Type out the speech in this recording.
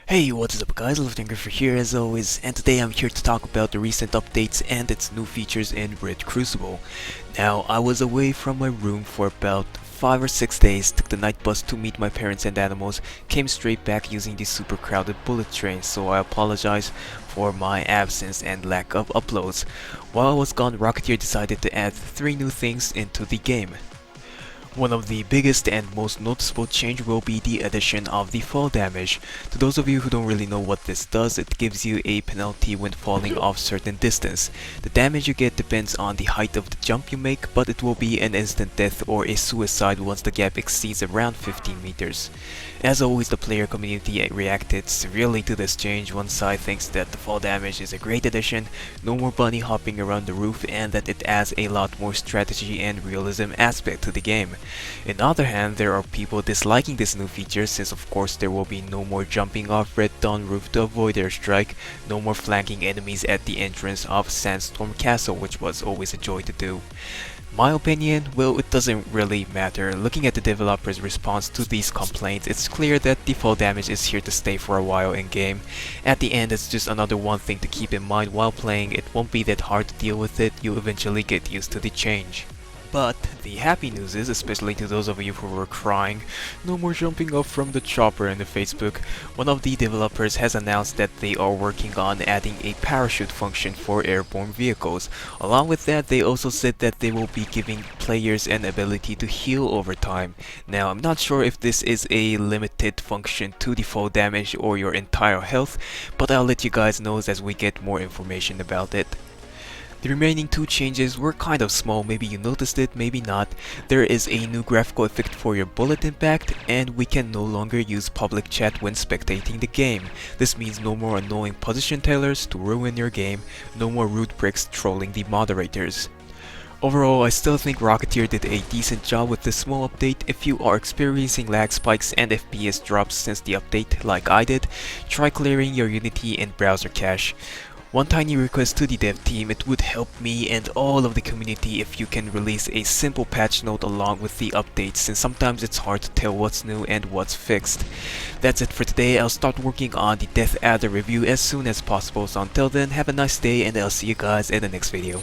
Hey, what's up guys, LiftAnger here as always, and today I'm here to talk about the recent updates and its new features in Red Crucible. Now, I was away from my room for about 5 or 6 days, took the night bus to meet my parents and animals, came straight back using the super crowded bullet train, so I apologize for my absence and lack of uploads. While I was gone, Rocketeer decided to add 3 new things into the game. One of the biggest and most noticeable change will be the addition of the fall damage. To those of you who don't really know what this does, it gives you a penalty when falling off certain distance. The damage you get depends on the height of the jump you make, but it will be an instant death or a suicide once the gap exceeds around 15 meters. As always, the player community reacted severely to this change. One side thinks that the fall damage is a great addition, no more bunny hopping around the roof, and that it adds a lot more strategy and realism aspect to the game. On the other hand, there are people disliking this new feature since of course there will be no more jumping off Red Dawn roof to avoid airstrike, no more flanking enemies at the entrance of Sandstorm Castle, which was always a joy to do. My opinion, well, it doesn't really matter. Looking at the developers' response to these complaints, it's clear that the fall damage is here to stay for a while in game. At the end, it's just another one thing to keep in mind while playing. It won't be that hard to deal with it, you'll eventually get used to the change. But the happy news is, especially to those of you who were crying, no more jumping off from the chopper in the Facebook, one of the developers has announced that they are working on adding a parachute function for airborne vehicles. Along with that, they also said that they will be giving players an ability to heal over time. Now, I'm not sure if this is a limited function to the fall damage or your entire health, but I'll let you guys know as we get more information about it. The remaining 2 changes were kind of small, maybe you noticed it, maybe not. There is a new graphical effect for your bullet impact, and we can no longer use public chat when spectating the game. This means no more annoying position tellers to ruin your game, no more rude pricks trolling the moderators. Overall, I still think Rocketeer did a decent job with this small update. If you are experiencing lag spikes and FPS drops since the update like I did, try clearing your Unity and browser cache. One tiny request to the dev team, it would help me and all of the community if you can release a simple patch note along with the updates, since sometimes it's hard to tell what's new and what's fixed. That's it for today. I'll start working on the Death Adder review as soon as possible, so until then, have a nice day and I'll see you guys in the next video.